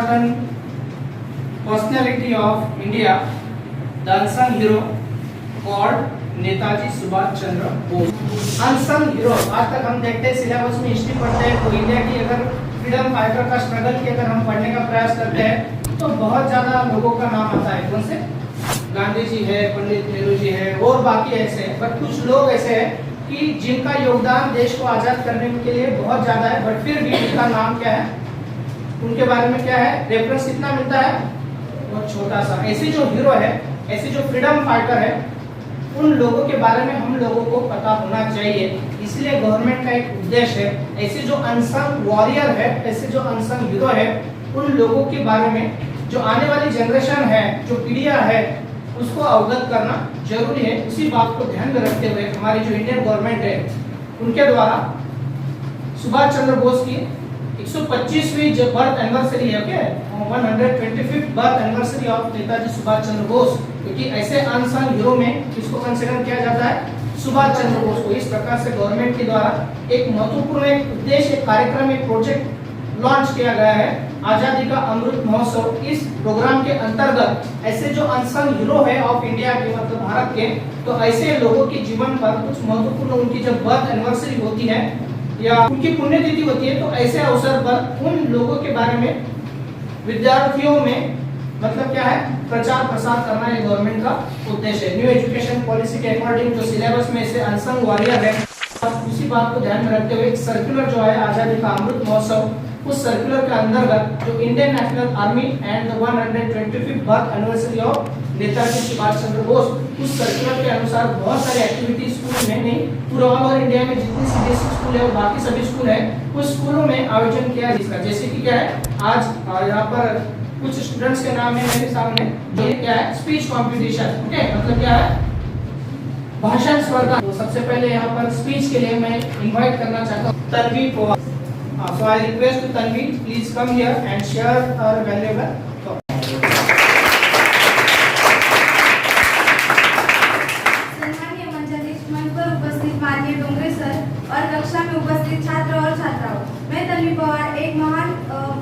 important personality of India, the unsung hero called Netaji Subhash Chandra Bose. Unsung hero, आज तक हम देखते हैं सिलेबस में हिस्ट्री पढ़ते हैं तो इंडिया की अगर फ्रीडम फाइटर का स्ट्रगल की अगर हम पढ़ने का प्रयास करते हैं तो बहुत ज्यादा लोगों का नाम आता है। कौन से? गांधी जी है, पंडित नेहरू जी है और बाकी ऐसे हैं। बट कुछ लोग ऐसे हैं कि जिनका योगदान देश को आजाद करने के लिए बहुत ज्यादा है, बट फिर भी उनका नाम क्या है, उनके बारे में क्या है, रेफरेंस कितना मिलता है, बहुत छोटा सा। ऐसे जो हीरो है, ऐसे जो फ्रीडम फाइटर है, उन लोगों के बारे में हम लोगों को पता होना चाहिए। इसलिए गवर्नमेंट का एक उद्देश्य है ऐसे जो अनसंग वॉरियर है, ऐसे जो अनसंग हीरो है, उन लोगों के बारे में जो आने वाली जनरेशन है, जो पीढ़ियां है, उसको अवगत करना जरूरी है। उसी बात को ध्यान में रखते हुए हमारी जो इंडियन गवर्नमेंट है उनके द्वारा सुभाष चंद्र बोस की 125वीं जो बर्थ एनिवर्सरी है, okay, 125th birth anniversary of Netaji Subhash Chandra Bose, क्योंकि ऐसे अनसंग हीरो में किसको कंसीडर किया जाता है, सुभाष चंद्र बोस को। इस प्रकार से गवर्नमेंट के द्वारा एक महत्वपूर्ण एक उद्देश्य, एक कार्यक्रम, एक प्रोजेक्ट लॉन्च किया गया है, आजादी का अमृत महोत्सव। इस प्रोग्राम के अंतर्गत ऐसे जो अनसंग हीरो है ऑफ इंडिया के, मतलब भारत के, तो ऐसे लोगों के जीवन पर कुछ महत्वपूर्ण, उनकी जब बर्थ एनिवर्सरी होती है या उनकी पुण्यतिथि होती है, तो ऐसे अवसर पर उन लोगों के बारे में विद्यार्थियों में मतलब क्या है, प्रचार प्रसार करना ये गवर्नमेंट का उद्देश्य है। न्यू एजुकेशन पॉलिसी के अकॉर्डिंग जो सिलेबस में से अनसंग वॉरियर है, उसी बात को ध्यान में रखते हुए एक सर्कुलर जो है आजादी का अमृत महोत्सव, उस सर्कुलर के अंतर्गत जो Indian National Army and 125th birth anniversary of Netaji Subhash Chandra Bose, उस सर्कुलर के अनुसार बहुत सारे एक्टिविटी स्कूल में नहीं, पूरे ऑल ओवर इंडिया में जितने सीबीएसई स्कूल है और बाकी सभी स्कूल है, उस स्कूलों में आयोजन किया जिसका, जैसे कि क्या है, आज यहाँ पर कुछ स्टूडेंट्स के नाम है मेरे सामने, ये क्या है, स्पीच कंपटीशन, ओके, मतलब क्या है, भाषण स्पर्धा। तो सबसे पहले यहाँ पर स्पीच के लिए मैं इनवाइट करना चाहता हूँ Tanvi Pawar. So I request Tanvi, please come here and share our valuable thought. सम्मानीय मंचाधीश, मंच पर उपस्थित माननीय डोंगरे सर और कक्षा में उपस्थित छात्र और छात्राओं, मैं तन्वी पवार एक महान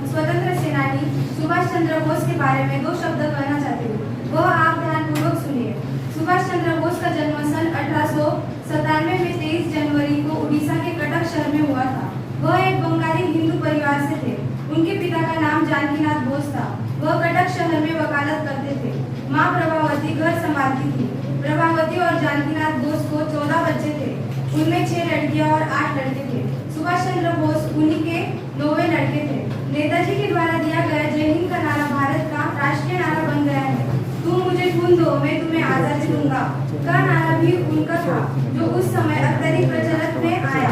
स्वतंत्र सेनानी सुभाष चंद्र बोस के बारे में 2 शब्द कहना चाहती हूँ। वह आप ध्यानपूर्वक सुनिए। सुभाष चंद्र बोस का जन्म सन 1897 में 23 जनवरी को उड़ीसा के कटक शहर में हुआ था। वह एक बंगाली हिंदू परिवार से थे। उनके पिता का नाम जानकीनाथ बोस था। वह कटक शहर में वकालत करते थे। मां प्रभावती घर संभालती थी। प्रभावती और जानकीनाथ बोस को 14 बच्चे थे। उनमें 6 लड़कियां और 8 लड़के थे। सुभाष चंद्र बोस उन्हीं के 9वें लड़के थे। नेताजी के द्वारा दिया गया जय हिंद का नारा भारत का राष्ट्रीय नारा बन गया है। तुम मुझे खून दो, मैं तुम्हें आजादी दूंगा का नारा भी उनका था, जो उस समय अत्यधिक प्रचलित में आया।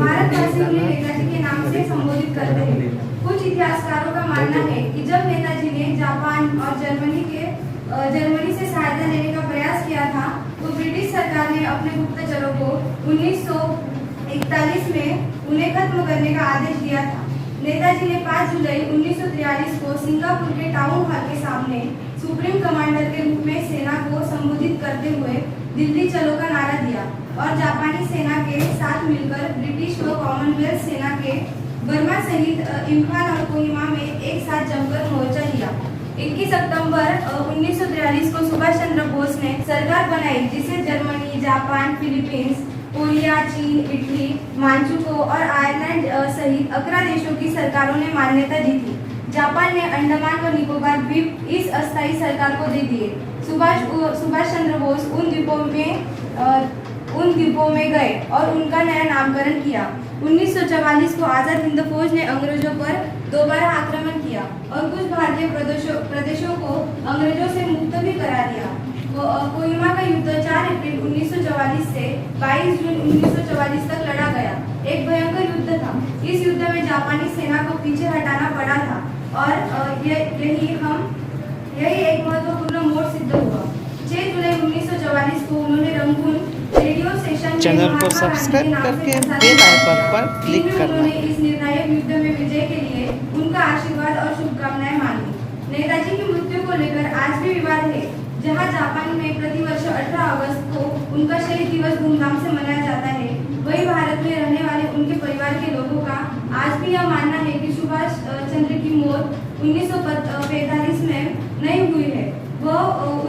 भारतवासी उन्हें नेताजी के नाम से संबोधित करते हैं। कुछ इतिहासकारों का मानना है कि जब नेताजी ने जापान और जर्मनी से सहायता लेने का प्रयास किया था, तो ब्रिटिश सरकार ने अपने गुप्तचरों को 1941 में उन्हें खत्म करने का आदेश दिया था। नेताजी ने 5 जुलाई 1943 को सिंगापुर के टाउन हॉल के सामने सुप्रीम कमांडर के रूप में सेना को संबोधित करते हुए दिल्ली चलो का नारा दिया और जापानी सेना के साथ मिलकर ब्रिटिश व कॉमनवेल्थ सेना के बर्मा सहित इम्फाल और कोहिमा में एक साथ जमकर मोर्चा लिया। 21 सितंबर 1943 को सुभाष चंद्र बोस ने सरकार बनाई, जिसे जर्मनी, जापान, फिलीपींस, कोरिया, चीन, इटली, मांचुको और आयरलैंड सहित 11 देशों की सरकारों ने मान्यता दी थी। जापान ने अंडमान व निकोबार द्वीप इस अस्थायी सरकार को दे दिए। सुभाष चंद्र बोस उन द्वीपों में गए और उनका नया नामकरण किया। 1944 को आजाद हिंद फौज ने अंग्रेजों पर दोबारा आक्रमण किया और कुछ भारतीय प्रदेशों को अंग्रेजों से मुक्त भी करा दिया। कोहिमा का युद्ध 4 अप्रैल 1944 से 22 जून 1944 तक लड़ा गया। एक भयंकर युद्ध था। इस युद्ध में जापानी सेना को पीछे हटाना पड़ा था और यही एक महत्वपूर्ण मोड़ सिद्ध हुआ। 6 जुलाई 1944 को उन्होंने रंगून रेडियो स्टेशन चैनल को सब्सक्राइब करके बेल आइकन पर क्लिक करना। उन्होंने इस निर्णायक युद्ध में विजय के लिए उनका आशीर्वाद और शुभकामनाएं मांगी। नेताजी की मृत्यु को लेकर आज भी विवाद है। जहां जापान में प्रतिवर्ष 18 अगस्त को उनका शहीद दिवस धूमधाम से मनाया जाता है, वही भारत में रहने वाले उनके परिवार के लोगों का आज भी यह मानना है कि सुभाष चंद्र की मौत 1945 में नहीं हुई है। वह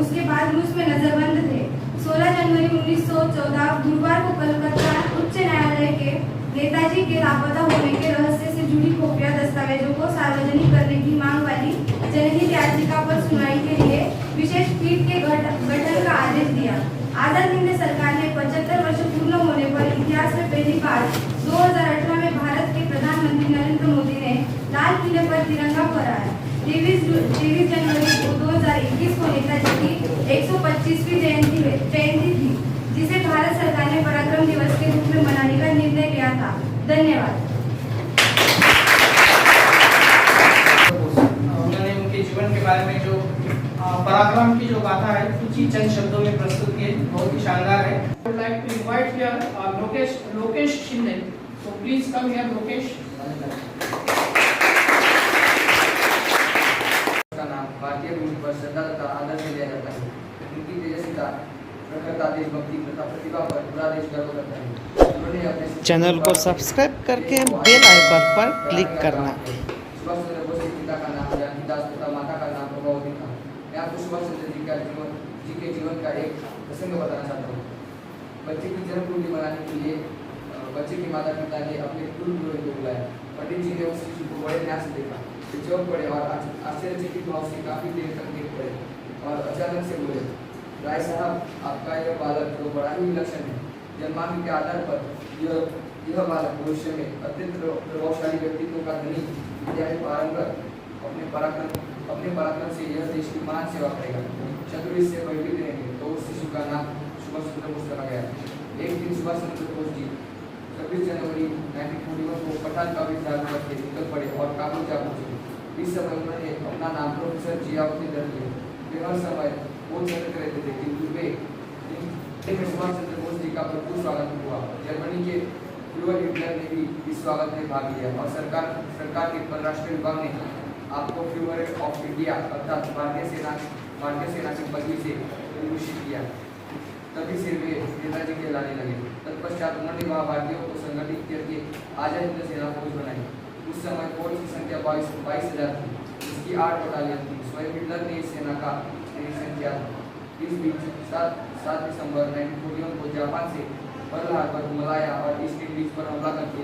उसके बाद रूस में नजरबंद थे। 16 जनवरी 1914 गुरुवार को कलकत्ता उच्च न्यायालय के नेताजी के लापता होने के रहस्य से जुड़ी खुफिया दस्तावेजों को सार्वजनिक करने की मांग वाली जनहित याचिका पर सुनवाई के लिए विशेष पीठ के गठन का आदेश दिया। आजाद हिंद सरकार ने 75 वर्ष पूर्ण होने पर इतिहास में पहली बार 2018 में भारत के प्रधानमंत्री नरेंद्र मोदी ने लाल किले पर तिरंगा फहराया। 23 जनवरी 2021 को नेताजी की 125वीं जयंती थी, जिसे भारत सरकार ने पराक्रम दिवस के रूप में मनाने का निर्णय लिया था। धन्यवाद। उन्होंने उनके जीवन के बारे में जो पराक्रम की जो गाथा है कुछ ही चंद शब्दों में प्रस्तुत की, बहुत ही शानदार है। I would like to invite here Lokesh Shinde. So please come here, Lokesh. का नाम भारतीय भूमि पर श्रद्धा तथा आदर से लिया जाता है। उनकी तेजस्विता, प्रखरता, देशभक्ति तथा प्रतिभा पर पूरा देश गर्व करता है। उन्होंने अपने चैनल को सब्सक्राइब करके बेल आइकन पर क्लिक करना। सुभाष चंद्र बोस के पिता का नाम जानकीदास तथा माता का नाम प्रभावती था। मैं आपको सुभाष चंद्र जी के जीवन का एक प्रसंग बताना चाहता हूँ। बच्चे की जन्म कुंडली बनाने के लिए बच्चे के माता पिता ने अपने कुल पुरोहित को बुलाया। पंडित जी ने उस शिशु को बड़े ध्यान से देखा, चौंक पड़े और आश्चर्यचकित भाव से काफी देर तक देख पड़े और अचानक से बोले, राय साहब, आपका यह बालक तो बड़ा ही विलक्षण है। जन्मांक के आधार पर यह बालक भविष्य में अत्यंत प्रभावशाली व्यक्तित्व का धनी, विद्या में पारंगत, अपने पराक्रम से यह देश की महान सेवा करेगा। शत्रु इससे भयभीत रहेंगे। तो उस शिशु का नाम सुभाष चंद्र बोस रखा गया। एक दिन सुभाष चंद्र बोस जी 26 जनवरी 1941 को पठान का विद्यालय करके निकल पड़े और काबुल जा पहुंचे। इस समय उन्होंने अपना नाम प्रोफेसर जियाउद्दीन रख लिया। वे हर समय बोल चंद्र रहते थे, किंतु वे सुभाष चंद्र बोस जी का भरपूर स्वागत हुआ। जर्मनी के फ्यूहर हिटलर ने भी इस स्वागत में भाग लिया और सरकार के परराष्ट्र विभाग ने आपको फ्यूहर ऑफ इंडिया अर्थात भारतीय सेना की पदवी से विभूषित किया। तभी से वे नेताजी कहलाने लगे। तत्पश्चात उन्होंने वहाँ भारतीयों को संगठित करके आजाद हिंद सेना फौज बनाई। उस समय फौज की संख्या 22,000 थी, जिसकी 8 बटालियन थी। स्वयं हिटलर ने इस सेना का निरीक्षण किया था। इस बीच 7 दिसंबर 1941 को जापान से पर्ल हार्बर, मलाया और ईस्ट इंडीज पर हमला करके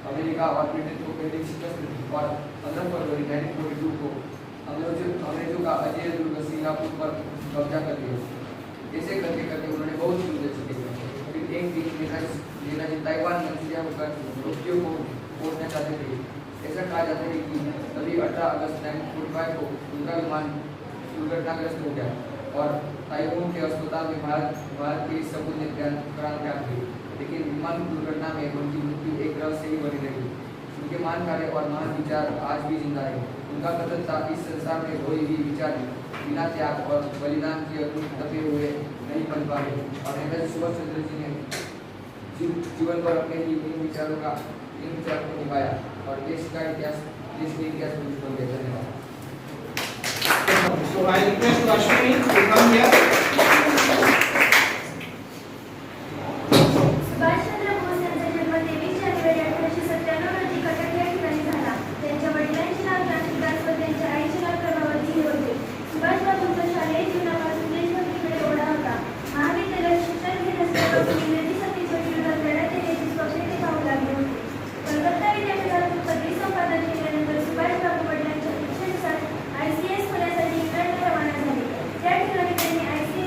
अमेरिका और ब्रिटेन को पहले शिकस्त दी और 15 फरवरी 1942 को अंग्रेजों का अजय दुर्ग सिंगापुर पर कब्जा कर लिया। ऐसे करते करते उन्होंने बहुत युद्ध जीते। फिर एक दिन नेताजी ताइवान मंसूरिया होकर टोक्यो को पहुंचना चाहते थे। ऐसा कहा जाता है कि तभी 18 अगस्त 1945 को उनका विमान दुर्घटनाग्रस्त हो गया और ताइवान के अस्पताल में भारत के सबूत ने प्राण त्याग दिए। लेकिन विमान दुर्घटना में उनकी मृत्यु एक रहस्य से ही बनी रही। उनके महान कार्य और महान विचार आज भी जिंदा है। उनका कथन था, इस संसार में कोई भी विचार बिना त्याग और बलिदान के अग्नि तपे हुए नहीं बन पाए। और नेताजी सुभाष चंद्र जी ने जीवन पर अपने ही इन विचारों को निभाया और देश के इतिहास में बन गया। धन्यवाद। So I request Ashwini to come here. Subhash Chandra Bose यांचा जन्म 23 जानेवारी 1897 रोजी कटक या ठिकाणी झाला. त्यांच्या वडिलांचे नाव जानकीदास व त्यांच्या आईचे नाव प्रभावती हे होते. सुभाषबाबूंचा शालेय जीवनापासून देशभक्तीकडे ओढा होता. महाविद्यालयात शिक्षण घेत असताना इंग्रजी सक्तीच्या विरोधात लढा देण्याची स्वप्ने ते पाहू लागले होते. कलकत्ता विद्यापीठातून पदवी संपादन केल्यानंतर सुभाषबाबू वडिलांच्या इच्छेनुसार ICS होण्यासाठी इंग्लंडला रवाना झाले. त्या ठिकाणी त्यांनी ICS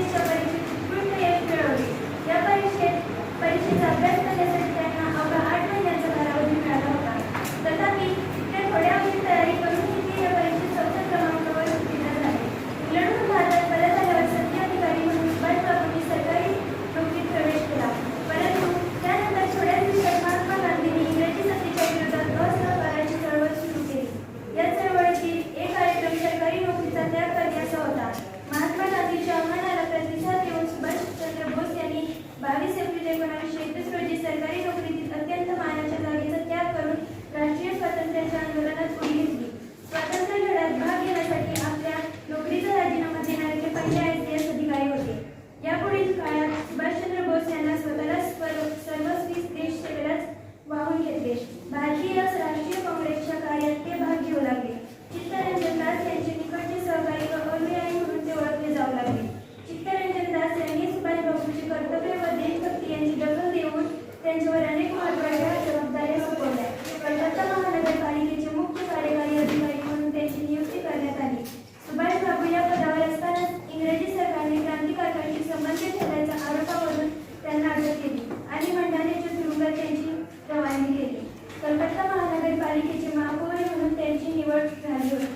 त्यांच्यावर अनेक महत्त्वाच्या जबाबदाऱ्या सोपवल्या. कलकत्ता महानगरपालिकेचे मुख्य कार्यकारी अधिकारी म्हणून त्यांची नियुक्ती करण्यात आली. सुभाषबाबू या पदावर असतानाच इंग्रजी सरकारने क्रांतिकारकांशी संबंध ठेवल्याच्या आरोपावरून त्यांना अटक केली आणि मंडालेच्या तुरुंगात त्यांची रवानगी केली. कलकत्ता महानगरपालिकेचे महापौर म्हणून त्यांची निवड झाली होती.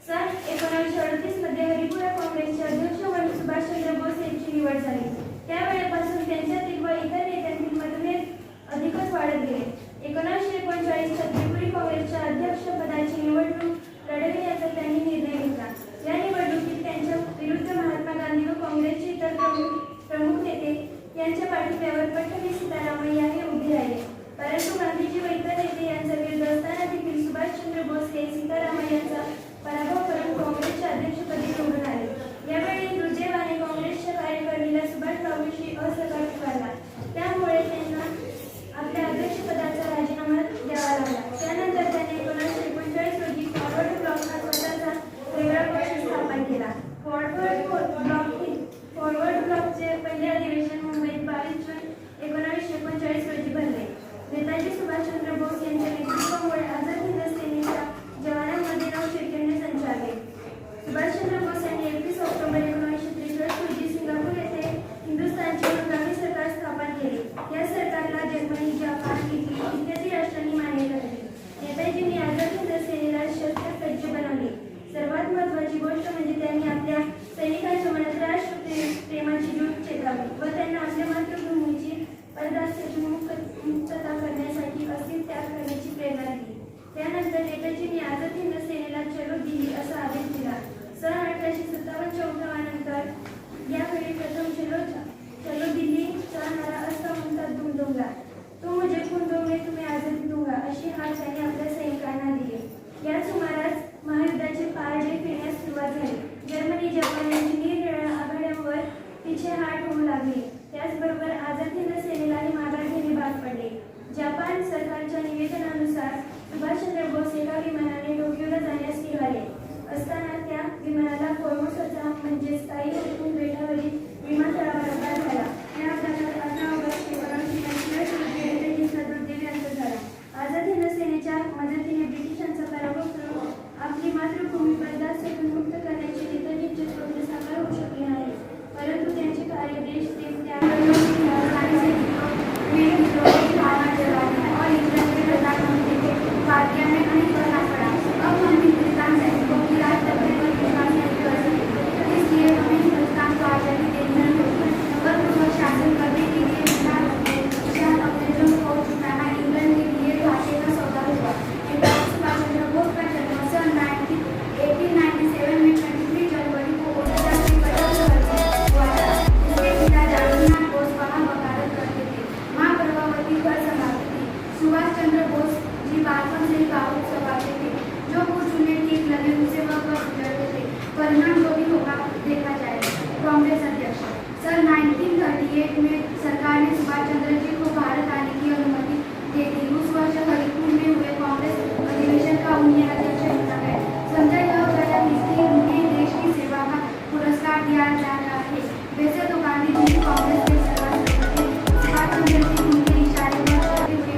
सन 1938 मध्ये हरिपुरा काँग्रेसचे अध्यक्ष म्हणून सुभाषचंद्र बोस यांची निवड झाली. त्यावेळेपासून त्यांच्यातील व इतर नेत्यांतील मतभेद अधिकच वाढत गेले. 1939 च्या त्रिपुरी काँग्रेसच्या अध्यक्षपदाची निवडणूक लढविण्याचा त्यांनी निर्णय घेतला. या निवडणुकीत त्यांच्या विरुद्ध महात्मा गांधी व काँग्रेसचे इतर प्रमुख नेते यांच्या पाठिंब्यावर फडणवीस सीतारामय्या हे उभे राहिले. परंतु गांधीजी व इतर नेते यांचा विरोध असताना देखील सुभाषचंद्र बोस हे सीतारामय्यांचा पराभव करून काँग्रेसच्या अध्यक्षपदी निवडून आले. यावेळी दुर्दैवाने काँग्रेसच्या कार्यकारिणीला सुभाषबाबूंशी असहकार ठरला. त्यामुळे त्यांना आपल्या अध्यक्षपदाचा राजीनामा द्यावा लागला. त्यानंतर त्यांनी 1939 रोजी फॉरवर्ड ब्लॉक हा स्वतःचा वेगळा पक्ष स्थापन केला. फॉरवर्ड ब्लॉकचे पहिले अधिवेशन मुंबईत 22 जून 1939 रोजी भरले. नेताजी सुभाषचंद्र बोस यांच्या नेतृत्वामुळे आझाद हिंद सेनेच्या जवानांमध्ये नवचैतन्य संचारले. सुभाषचंद्र बोस यांनी 21 ऑक्टोबर 1963 रोजी सिंगापूर येथे हिंदुस्थानचे हंगामी सरकार स्थापन केले. या सरकारला जर्मनी, जपान, इटली इत्यादी राष्ट्रांनी मान्यता दिली. नेताजींनी आझाद हिंद सेनेला शस्त्रसज्ज बनवले. सर्वात महत्त्वाची गोष्ट म्हणजे त्यांनी आपल्या सैनिकांच्या मनात राष्ट्र प्रेमाची ज्योत चेतवली व त्यांना आपल्या मातृभूमीची परदास्याची मुक्तता करण्यासाठी असीम त्याग करण्याची प्रेरणा दिली. त्यानंतर नेताजींनी आझाद हिंद सेनेला चलो दिल्ली असा आदेश दिला. सन 1857च्या उठावानंतर यावेळी प्रथम चलो दिल्लीचा नारा असा म्हणतात दुमदुमला. तो मुझे खून दोगे तुम्हें आझादी दूंगा अशी हाक त्यांनी आपल्या सैनिकांना दिली. या सुमारास महायुद्धाचे पारडे फिरण्यास सुरुवात झाली. जर्मनी, जपान यांची निरनिराळ्या आघाड्यांवर पिछेहाट होऊ लागली. त्याचबरोबर आझाद हिंद सेनेलाही माघार घेणे भाग पडले. जपान सरकारच्या निवेदनानुसार सुभाषचंद्र बोस एका विमानाने टोकियोला जाण्यास निघाले असताना त्या विमानाला फॉर्मोसाचा म्हणजे स्थायी हुकूम बेटावरील विमानतळावर अपघात झाला. या अपघातात 18 ऑगस्ट 1945 रोजी नेताजींचा दुर्दैवी अंत झाला. आझाद हिंद सेनेच्या मदतीने ब्रिटिशांचा पराभव करून आपली मातृभूमी परदास्यातून मुक्त करण्याचे नेताजींचे स्वप्न साकार होऊ शकले नाही. परंतु त्यांचे कार्य देश प्रेम, त्याग आणि और इंग्लैंड के प्रधानमंत्री थे. भारतीय में कहीं करना पड़ा. अब हम हिंदुस्तान से क्योंकि राज तबके पर विश्वास नहीं कर सकते, इसलिए हमें हिंदुस्तान को आज़ादी देनी होगी. बलपूर्वक शासन करने के लिए विशाल अंग्रेजों को छुटाना इंग्लैंड के लिए घाटे का सौदा हुआ. नेताजी सुभाष चंद्र बोस का जन्म सन 1897 में 23 जनवरी को ओडिशा के कटक शहर में हुआ था. इसके पिता जागीरनाथ बोस वहाँ वकालत करते थे. माँ प्रभावती घर संभालती थी. सुभाष चंद्र बोस जी बालपन से ही बहुत स्वभाव थे. जो कुछ उन्हें ठीक लगे उसे वह कर गुजरते थे. परिणाम जो भी होगा देखा जाएगा. कांग्रेस अध्यक्ष सन 1938 में सरकार ने सुभाष चंद्र जी को भारत आने की अनुमति दे दी. उस वर्ष हरिपुर में हुए कांग्रेस अधिवेशन का उन्हें अध्यक्ष चुना गया. समझा यह गया कि उन्हें देश की सेवा का पुरस्कार दिया जा रहा है. वैसे तो गांधी जी कांग्रेस के सर्वाधिकारी सुभाष चंद्र जी उनके इशारे पर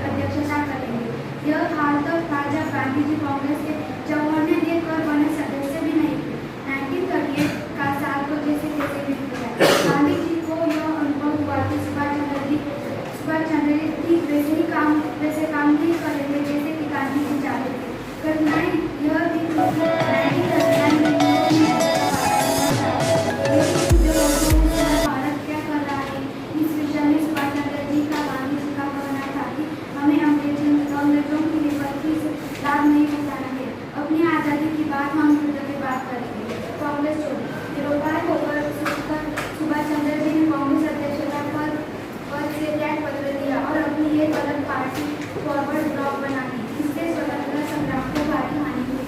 अध्यक्षता करेंगे. यह हाल तक था जब गांधी जी कांग्रेस के 54वें देखकर बने सदस्य भी नहीं थे. 1938 का साल तो जैसे तैसे बीत गया. गांधी जी को यह अनुभव हुआ कि सुभाष चंद्र जी ठीक वैसे काम नहीं कर रहे थे जैसे कि गांधी जी चाहते थे. घटनाएं यह भी थी कि 1939 भारत क्या कर रहा है इस विषय में सुभाष चंद्र जी का गांधी जी का कहना था कि हमें अंग्रेजों की विपत्ति से लाभ नहीं उठाना है. अपनी आज़ादी की बात हम खुद की बात करेंगे. कांग्रेस छोड़ी. निरुपाय होकर सुभाष चंद्र जी ने कांग्रेस अध्यक्षता पद से त्याग पत्र दिया और अपनी एक अलग पार्टी फॉरवर्ड ब्लॉक बना ली. इससे स्वतंत्रता संग्राम को भारी हानि हुई.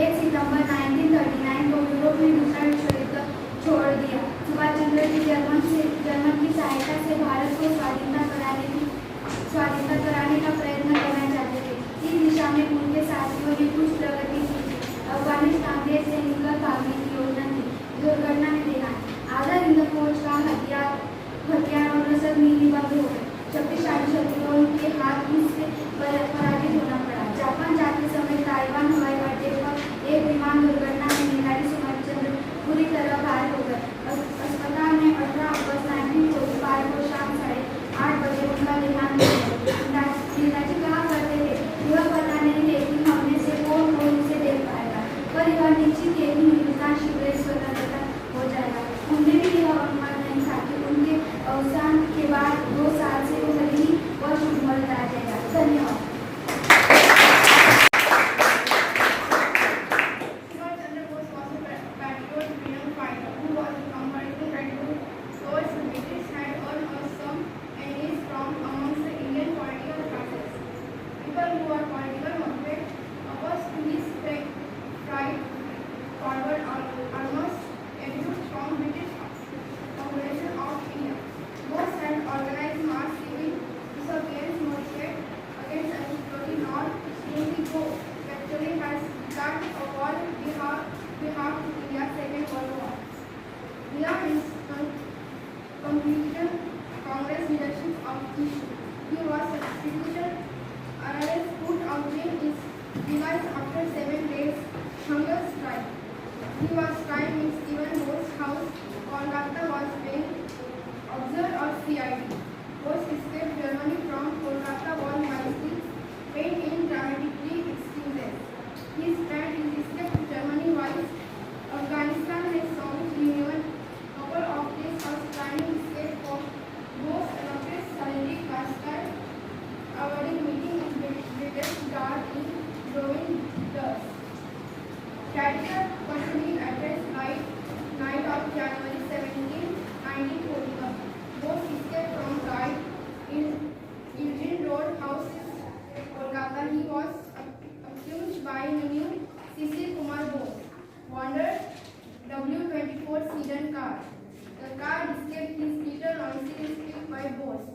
1 सितंबर 1939 को यूरोप में दूसरा विश्व युद्ध छोड़ दिया. सुभाष चंद्र जी जर्मन की सहायता से भारत को स्वाधीनता कराने का प्रयत्न करना चाहते थे. इस दिशा में उनके साथियों ने कुछ प्रगति की. अफगानिस्तान देश से निकल भागने की योजना थी. दुर्घटना में देखा आज़ाद हिंद फौज का हथियार और रसद मिलनी बंद हो गए. शक्तिशाली शत्रुओं 2 साल से पहली वर्ष उम्र कराया जाएगा। धन्यवाद। Subhash Chandra Bose was a patriotic freedom fighter who was comparatively ready towards the British, had earned a sum and is from amongst the Indian political classes. People who are political motivated opposed to his fight forward almost abused from British occupation of India. Bose had organized mass civil disobedience motivated against authority not simply go actually has started a war behalf to India's Second World War. Via his completion Congress leadership of issue, he was substitution arrest put out in his device after 7 days hunger strike. He was tried in Stephen Bose's house. Kolkata was being observed of CID. Bose escaped Germany from Kolkata was wisely paid in dramatically excuses. He spent his escape to Germany while Afghanistan has Soviet Union. Couple of days of trying escape for Bose adopted salary Kashgar, avoiding meeting with British guard in growing dust. Cadillac personally addressed night of January 17, 1941. Bose escaped from guard in Eugene Road House, Kolkata. He was accused by new Cecil Kumar Bose. Wandered W24 sedan car. The car escaped his Peter noisily escaped by Bose.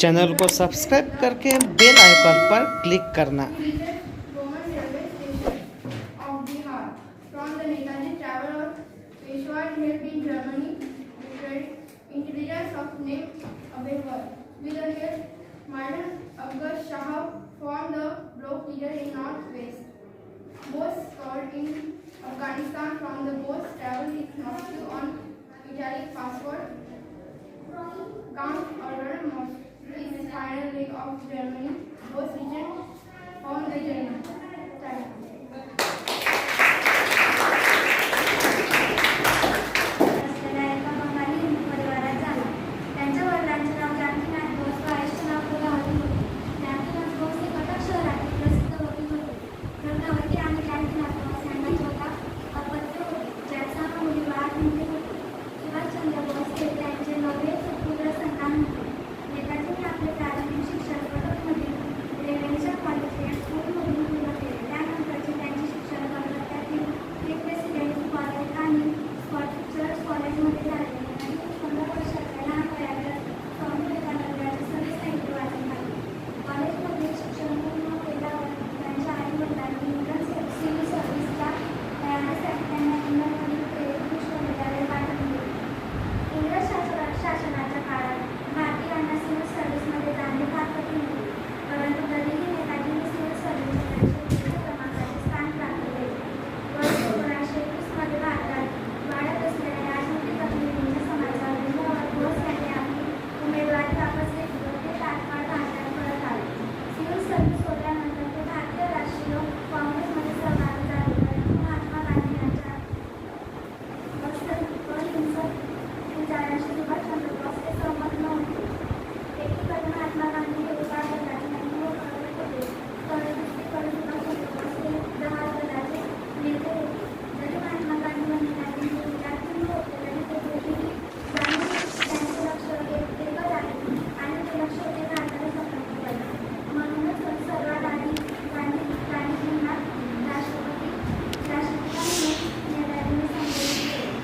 Channel को subscribe करके bell icon पर click करना। He reached Roman railway station of Bihar. From the Netaji travel of Peshawar help in Germany, betrayed intelligence of name Abhewar. With the help, Madam Afghar Shah formed the bloc leader in northwest. Bose called in Afghanistan from the Bose travel with Moscow on italic passport. Count ordered Moscow is final leg of Germany. Bose returned on the journey. असलेल्या एका बंगाली हिंदू परिवारात झाला. त्यांच्या वडिलांचे नाव जानकीनाथ बोस व आईचे नाव प्रभावती होते. जानकीनाथ बोस हे कटक शहरातील प्रसिद्ध वकील होते. प्रभावती आणि जानकीनाथ बोस यांना छोटा अपत्य होते, ज्यात 6 मुली व 8 मुले होते. सुभाषचंद्र बोस हे त्यांचे 9वे पुत्र संतान होते. नेताजींनी आपले प्राथमिक शिक्षण कटकमधील रेव्हेन्शा कॉलेज स्कूलमधून पूर्ण केले. त्यानंतरचे त्यांचे शिक्षण कलकत्त्यातील प्रेसिडेंसी कॉलेज आणि चर्च कॉलेजमध्ये झाले. त्यांनी 15 वर्षाच्या लहान वयातच स्वामी विवेकानंदांचे सर्व साहित्य वाचन केले. कॉलेजमधील शिक्षण पूर्ण केल्यावर त्यांच्या आई-वडिलांनी इंडियन सिव्हिल सर्व्हिसच्या तयारीसाठी त्यांना इंग्लंडमधील केम्ब्रिज विश्वविद्यालयात पाठवले. इंग्रज शासनाच्या काळात भारतीयांना सिव्हिल सर्व्हिसमध्ये जाणे फार कठीण होते, परंतु तरीही नेताजींनी सिव्हिल सर्व्हिसच्या परीक्षेत क्रमांकाचे स्थान प्राप्त केले. वर्ष 1921 मध्ये भारतात वाढत असलेल्या राजनीतिक गतिविधींच्या समाचार बोस यांनी आपली उमेदवारी वापस घेतली व ते तात्काळ भारतात परत आले. सिव्हिल सर्व्हिस सोडल्यानंतर ते भारतीय राष्ट्रीय काँग्रेसमध्ये सहभागी झाले, परंतु महात्मा गांधी यांच्या अहिंसक विचारांशी सुभाषचंद्र बोस हे सहमत नव्हते. एकीकडे महात्मा गांधी हे उदार दलाचे नेतृत्व करत होते, तर दुसरीकडे सुभाषचंद्र बोस हे जहाल दलाचे नेते होते. जरी महात्मा गांधी आणि नेताजींचे विचार भिन्न होते, तरी ते दोघेही त्यांचे लक्ष एकच आहे आणि ते लक्ष होते भारताला स्वतंत्र करणे. म्हणूनच सर्वात आधी गांधीजींना राष्ट्रपती म्हणून नेताजींनी संबोधित केले.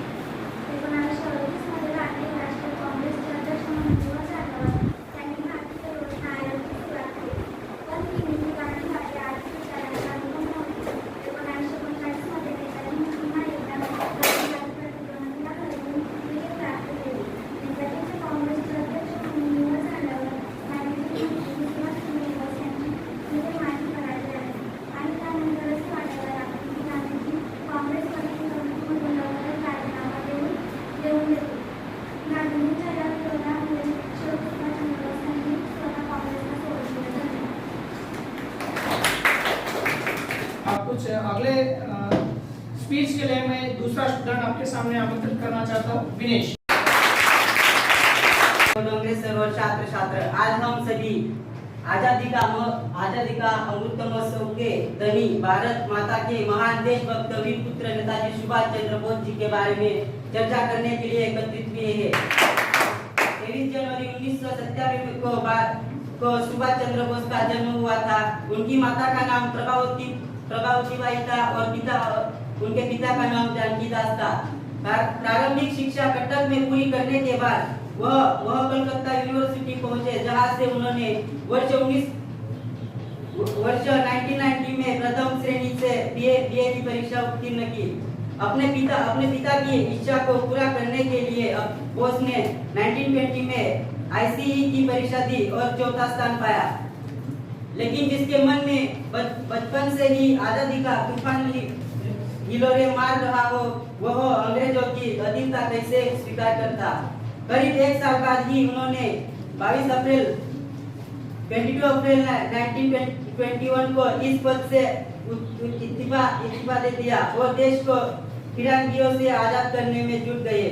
1938 मध्ये भारतीय राष्ट्रीय काँग्रेसचे अध्यक्ष म्हणून दिवस झाल्यावर त्यांनी भारतीय योजना आयोगाची सुरुवात केली. पण ही नीती गांधीवादी आर्थिक विचारांचा अनुगम नव्हती. 1939 मध्ये नेताजींनी पुन्हा एकदा गांधीवादी प्रतिबंधीला खरेदून विजय प्राप्त केले. नेताजींचे काँग्रेसचे अध्यक्ष म्हणून निवड झाल्यावर गांधीजींनी सुभाषचंद्र बोस यांची विजय मान्य करायची आहे आणि त्यानंतर असे वाटायला लागले की गांधीजी काँग्रेसमध्ये निवडणुकीमधून लवकरच राजीनामा देऊन देतो. गांधींच्या या विरोधामुळे शेवटी सुभाषचंद्र बोस यांनी स्वतः काँग्रेसला सोडून दिले. आप कुछ अगले स्पीच के लिए मैं दूसरा स्टूडेंट आपके सामने आमंत्रित करना चाहता हूँ, विनेश। डोंगरे सर और छात्र छात्र, आज हम सभी आजादी का अमृत महोत्सव के धनी भारत माता के महान देशभक्त वीर पुत्र नेताजी सुभाष चंद्र बोस जी के बारे में चर्चा करने के लिए एकत्रित हुए हैं। 23 जनवरी 1997 को सुभाष चंद्र बोस का जन्म हुआ था। उनकी माता का नाम प्रभावती बाई था और उनके पिता का नाम जानकी दास था। प्रारंभिक शिक्षा कटक में पूरी करने के बाद वह कलकत्ता यूनिवर्सिटी पहुंचे, जहां से उन्होंने वर्ष 1990 में प्रथम श्रेणी से बीए की परीक्षा उत्तीर्ण की। अपने पिता की इच्छा को पूरा करने के लिए बोस ने 1920 में आईसीई की परीक्षा दी और चौथा स्थान पाया। लेकिन जिसके मन में बचपन से ही आजादी का तूफान हिलोरे मार रहा हो, वह अंग्रेजों की अधीनता कैसे स्वीकार करता। करीब एक साल बाद ही उन्होंने 22 अप्रैल 1921 को इस पद से इस्तीफा दे दिया और देश को फिरंगियों से आजाद करने में जुट गए।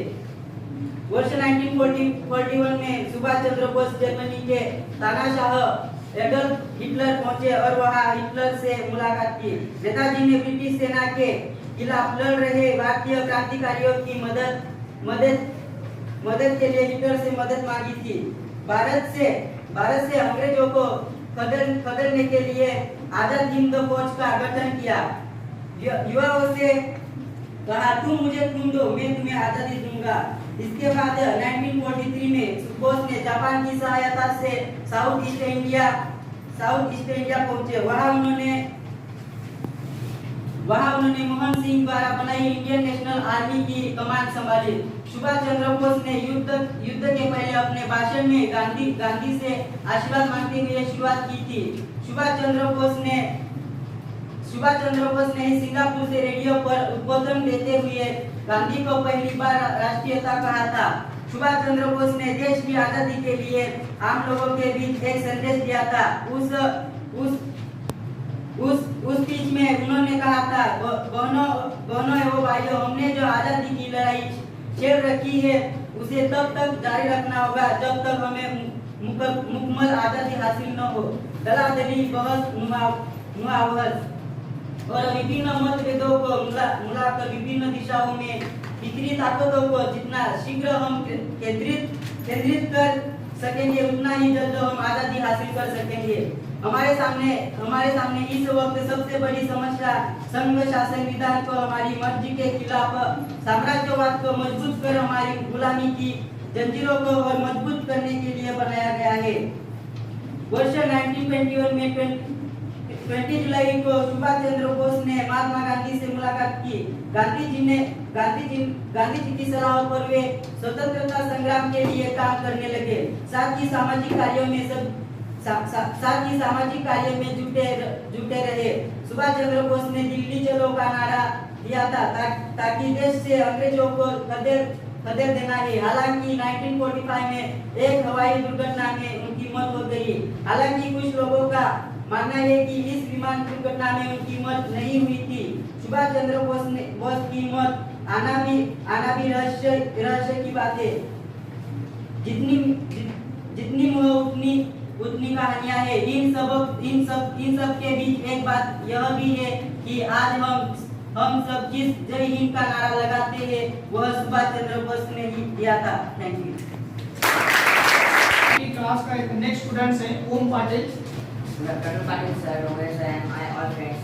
वर्ष 1941 में सुभाष चंद्र बोस जर्मनी के तानाशाह एडोल्फ हिटलर पहुंचे और वहां हिटलर से मुलाकात की। नेताजी ने ब्रिटिश सेना के खिलाफ लड़ रहे भारतीय क्रांतिकारियों की मदद के लिए हिटलर से मदद मांगी थी। भारत से अंग्रेजों को खदेड़ने के लिए आजाद हिंद फौज का गठन किया। युवाओं से कहा, तुम मुझे खून दो, मैं तुम्हें आजादी दूंगा। इसके बाद 1943 में बोस ने जापान की सहायता से साउथ ईस्ट इंडिया पहुंचे। वहां उन्होंने मोहन सिंह द्वारा बनाई इंडियन नेशनल आर्मी की कमान संभाली। सुभाष चंद्र बोस ने युद्ध के पहले अपने भाषण में गांधी से आशीर्वाद मांगते हुए शुरुआत की थी। सुभाष चंद्र बोस ने सिंगापुर से रेडियो पर उद्बोधन देते हुए गांधी को पहली बार राष्ट्रीयता कहा था। सुभाष चंद्र बोस ने देश की आजादी के लिए आम लोगों के बीच एक संदेश दिया था। उस स्पीच में उन्होंने कहा था, बहनों एवं भाइयों, हमने जो आजादी की लड़ाई छेड़ रखी है उसे तब तक जारी रखना होगा जब तक हमें मुकम्मल आजादी हासिल न हो। दलादली, बहस, मुहावरत और विभिन्न मतभेदों को मिलाकर विभिन्न दिशाओं में बिखरी ताकतों को जितना शीघ्र हम केंद्रित कर सकेंगे, उतना ही जल्द हम आजादी हासिल कर सकेंगे। हमारे सामने इस वक्त सबसे बड़ी समस्या संघ शासन विधान को हमारी मर्जी के खिलाफ साम्राज्यवाद को मजबूत कर हमारी गुलामी की जंजीरों को और मजबूत करने के लिए बनाया गया है। वर्ष 1921 में 20 जुलाई को सुभाष चंद्र बोस ने महात्मा गांधी से मुलाकात की। गांधी जी की सलाह पर वे स्वतंत्रता संग्राम के लिए काम करने लगे। साथ ही सामाजिक कार्यों में जुटे रहे। सुभाष चंद्र बोस ने दिल्ली चलो का नारा दिया था ताकि देश से अंग्रेजों को खदेड़ देना है। हालांकि 1945 में एक हवाई दुर्घटना में उनकी मौत हो गई। हालांकि कुछ लोगों का मानना है कि इस विमान दुर्घटना में उनकी मौत नहीं हुई थी। सुभाष चंद्र बोस की मौत आना भी रहस्य की बात है। जितनी उतनी कहानियां हैं। इन सब के बीच एक बात यह भी है कि आज हम सब जिस जय हिंद का नारा लगाते हैं वह सुभाष चंद्र बोस ने ही दिया था। Thank you. क्लास का एक नेक्स्ट स्टूडेंट है ओम पाटिल। सर, ऑल फ्रेंड्स,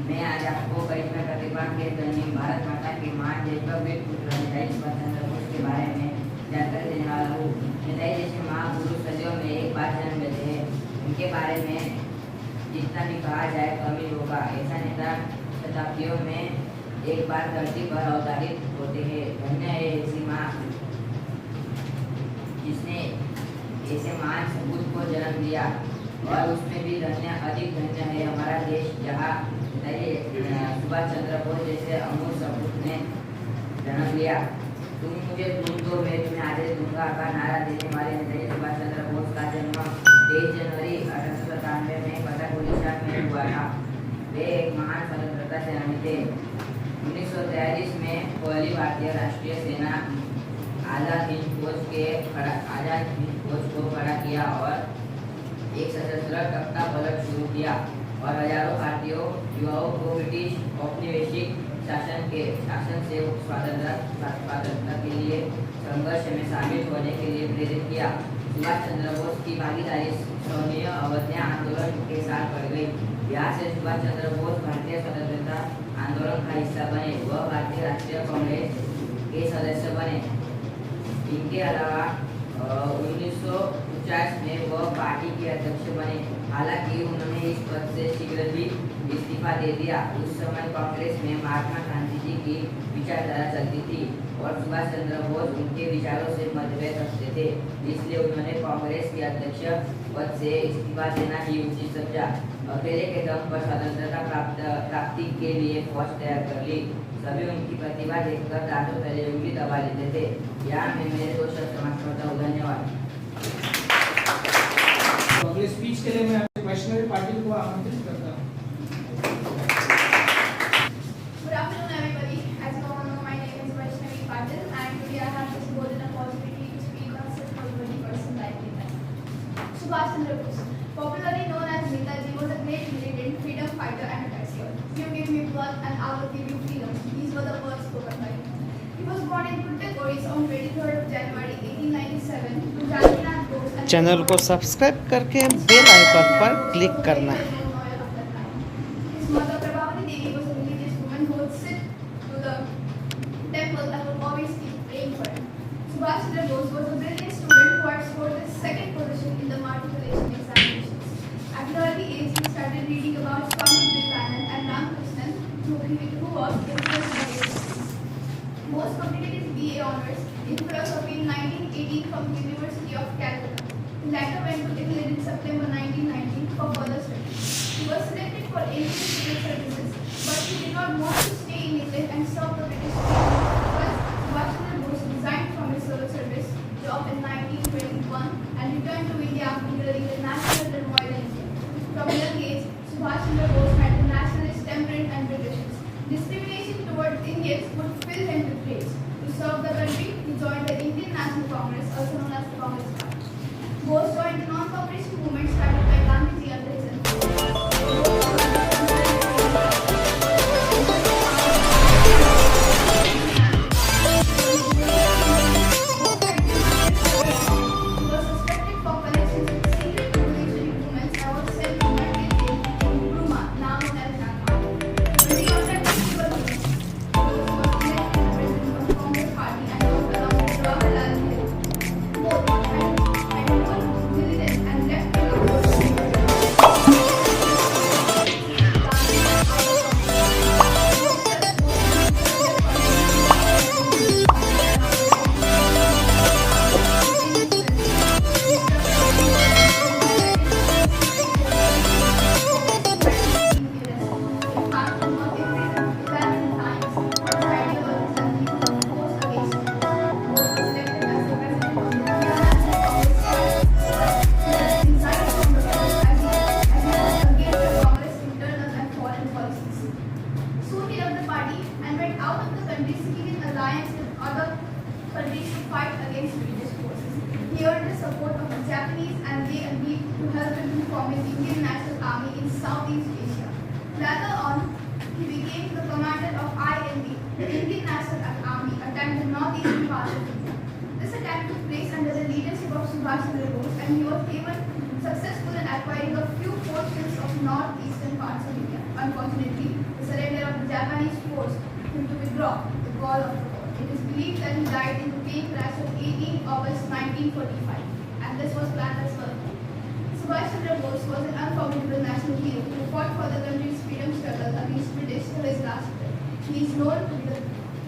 मैं आज आपको करिश्मा प्रतिभा के धनी भारत माता के महान देशभक्त वीर पुत्र नेताजी सुभाष चंद्र बोस के बारे में जानकारी देने वाला हूँ। नेताजी जैसे महापुरुष सदियों में एक बार जन्म लेते हैं। उनके बारे में जितना भी कहा जाए कमी होगा। ऐसा नेता शताब्दियों में एक बार धरती पर अवतरित होते हैं। धन्य है ऐसी माँ जिसने ऐसे महान सपूत को जन्म दिया, और उसमें भी अधिक धन्य है हमारा देश, जहाँ सुभाष चंद्र बोस जैसे अमूल सपूत ने जन्म लिया। तुम मुझे दूर दो, मैं तुम्हें आजादी दूंगा का नारा देने वाले नेताजी सुभाष चंद्र बोस का जन्म 23 जनवरी 1897 में कटक उड़ीसा में हुआ था। वे एक महान स्वतंत्रता सेनानी थे। 1943 में पहली भारतीय राष्ट्रीय सेना आजाद हिंद फौज को खड़ा किया और एक सशस्त्र तख्ता पलट शुरू किया और हजारों भारतीयों युवाओं को ब्रिटिश औपनिवेशिक शासन से स्वतंत्रता के लिए संघर्ष में शामिल होने के लिए प्रेरित किया। सुभाष चंद्र बोस की भागीदारी सौम्य अवज्ञा आंदोलन के साथ बढ़ गई। यहाँ से सुभाष चंद्र बोस भारतीय स्वतंत्रता आंदोलन का हिस्सा बने। वह भारतीय राष्ट्रीय कांग्रेस के सदस्य बने। इनके अलावा 1949 में वह पार्टी के अध्यक्ष बने। हालांकि उन्होंने इस पद से शीघ्र ही इस्तीफा दे दिया। उस समय कांग्रेस में महात्मा गांधी जी की विचारधारा चलती थी और सुभाष चंद्र बोस उनके विचारों से मतभेद रखते थे, इसलिए उन्होंने कांग्रेस के अध्यक्ष पद से इस्तीफा देना ही उचित समझा। अकेले के दम पर स्वतंत्रता प्राप्ति के लिए फौज तैयार कर ली। सभी उनकी प्रतिभा देखकर दांतों तले उंगली दबा लेते थे। यहाँ मैं मेरे 2 शब्द समाप्त करता हूँ। धन्यवाद। तो अगले स्पीच के लिए मैं वैष्णवी पाटिल को आमंत्रित करता हूँ। Good afternoon, everybody. As you all know, my name is Vaishnavi Patil, and today I have this golden opportunity to speak on such a worthy person like Netaji. Subhash Chandra Bose, popularly known as Netaji, was a great militant, freedom fighter, and a patriot. You give me blood, and I will give you freedom. These were the words spoken by him. He was born in Kutte, Odisha on 23rd of January 1897 to Jaginath Bose. and- channel को subscribe करके bell icon पर click करना है। His mother Prabhavati Devi was a religious woman who would sit to the temple and would always keep praying for him. Subhash Chandra Bose was a brilliant student who had scored the second position in the matriculation examinations. At an early age, he started reading about Swami Vivekananda and Ramakrishnan, who was influenced by his studies. Bose completed his BA honors in philosophy in 1918 from the University of Calcutta. He later went to England in September 1919 for further studies. He was selected for Indian civil services, but he did not want to stay in England and serve the British Queen. Thus, Subhash Chandra Bose resigned from his civil service job in 1921 and returned to India after during the National and Royal Navy. From young age, Subhash Chandra Bose had the nationalist temperament and traditions. Discrimination towards Indians would fill him with rage. To serve the country, he joined the Indian National Congress, also known as the Congress Party. Bose joined the non-cooperation movement started by Gandhiji under his influence. He was suspected for connections with secret revolutionary movements and was sent to Madrid in Burma, now known as Myanmar. When he contacted civil movements, Bose was elected president of the Congress Party and worked along with Jawaharlal Nehru. Both had equal diligence and left Soon he left the party and went out of the country seeking an alliance with other countries to fight against British forces. He earned the support of the Japanese and they agreed to help him to form an Indian National Army in Southeast Asia. Later on, he became the commander of IND, the Indian National Army, attacked the northeastern part of India. This attack took place under the leadership of Subhash Chandra Bose and he was even successful in acquiring a few portions of northeastern parts of India. Unfortunately, the surrender of the Japanese forced him to withdraw the call of the war. It is believed that he died in the plane crash of 18 August 1945 and this was planned as well. Subhash Chandra Bose was an unforgettable national hero who fought for the country's freedom struggle against British till his last breath. He is known to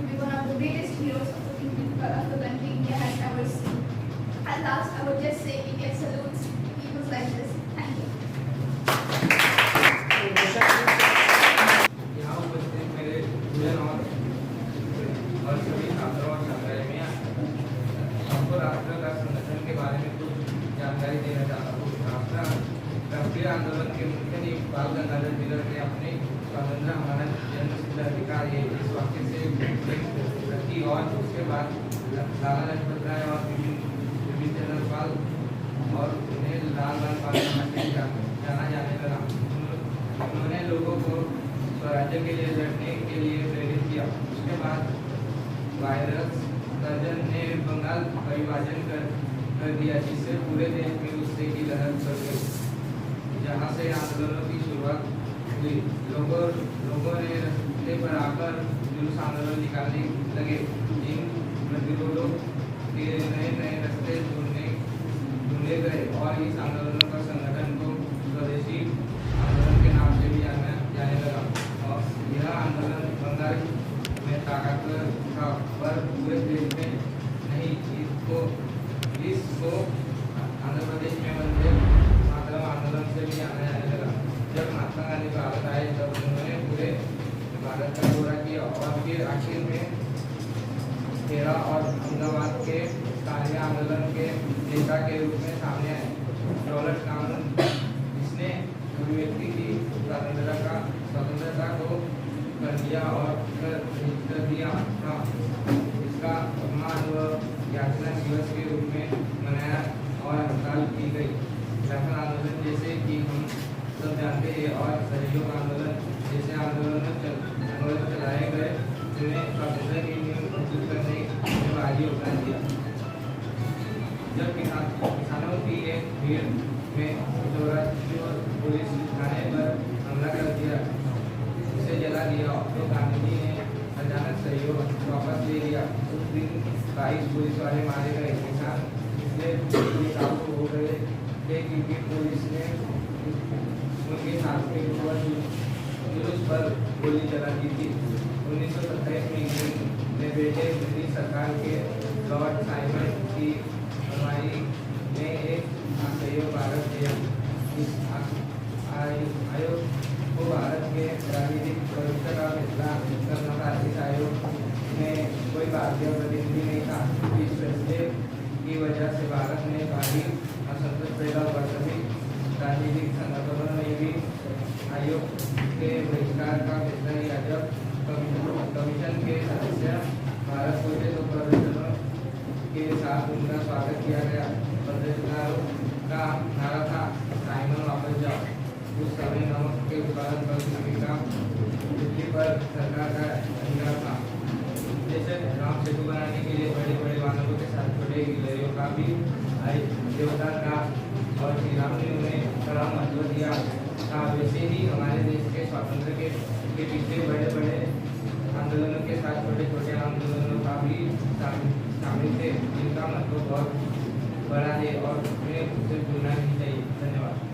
be one of the greatest heroes of the country India has ever seen. At last, I would just say India salutes people like this. Thank you. यहाँ उपस्थित मेरे student और सभी छात्रों और छात्राएं, आपको राष्ट्र का संगठन के बारे में कुछ जानकारी देना चाहता हूँ। राष्ट्रीय आंदोलन के मुख्य नींव बाल गंगाधर तिलक ने अपने स्वतंत्र हमारा जन्मसिद्ध अधिकार है इस वाक्य से की और उसके बाद लाला लाजपत राय और बिपिन चंद्र पाल और उन्हें लाल लाल पाल जाना जाने लगा। उन्होंने लोगों को स्वराज्य के लिए लड़ने के लिए प्रेरित किया। उसके बाद वायरस सर्जन ने बंगाल का विभाजन कर दिया, जिससे पूरे देश में गुस्से की लहर चल गई, जहाँ से आंदोलनों की शुरुआत हुई। लोगों ने रास्ते पर आकर जुलूस आंदोलन निकालने लगे। इन प्रतिरोधों के नए नए रास्ते ढूंढे गए और इस आंदोलनों का संगठन को स्वदेशी आंदोलन के नाम से भी जाने लगा। और यह आंदोलन बंगाल में ताकतवर था, पर पूरे देश में नहीं। इसको आंध्र प्रदेश में वंदे मातरम आंदोलन से भी जाना जाने लगा। जब महात्मा गांधी भारत आए तब उन्होंने पूरे भारत का दौरा किया और फिर आखिर में खेड़ा और अहमदाबाद के स्थानीय आंदोलन के नेता के रूप में सामने आए। रॉबर्ट कानून, जिसने अभिव्यक्ति की स्वतंत्रता को कर दिया था, इसका अपमान व यातना दिवस के रूप में मनाया और हड़ताल की गई। राफेल आंदोलन जैसे कि हम सब जानते हैं और सहयोग आंदोलन जैसे आंदोलन चलाए गए, जिन्हें स्वतंत्रता की नींव प्रस्तुत करने में भारी योगदान दिया। जब किसानों की एक भीड़ में पुलिस थाने पर हमला कर दिया, उसे जला दिया, तो गांधी जी ने अचानक सहयोग वापस ले लिया। उस दिन 22 पुलिस वाले मारे गए। किसान इसलिए काबू हो गए थे क्योंकि पुलिस ने उनके साथी जुलूस पर गोली चला दी थी। 1927 में इंग्लैंड में बैठे ब्रिटिश सरकार के लॉर्ड साइमन की अनुयायी ने एक सहयोग भारत दिया। इस आयोग को भारत के राजनीतिक भविष्य का फैसला करना था। इस आयोग में कोई भारतीय प्रतिनिधि नहीं था। इस फैसले की वजह से भारत में भारी असंतोष पैदा हुआ। सभी राजनीतिक संगठनों ने भी आयोग के बहिष्कार का फैसला लिया। जब कमीशन के सदस्य भारत पहुंचे तो प्रदर्शनों के साथ उनका स्वागत किया गया। प्रदर्शनकारों का नारा था, साइमन वापस जाओ। उस समय नमक के उत्पादन पर दिल्ली पर सरकार का अधिकार था। जैसे राम सेतु बनाने के लिए बड़े बड़े मानवों के साथ छोटे गिलहरियों का भी योगदान था और श्री राम ने उन्हें बड़ा महत्व दिया था। वैसे ही हमारे देश के स्वातंत्र के पीछे बड़े बड़े आंदोलनों के साथ छोटे छोटे आंदोलनों का भी शामिल थे, जिनका महत्व बहुत बड़ा है और उन्हें उससे भूलना नहीं चाहिए। धन्यवाद।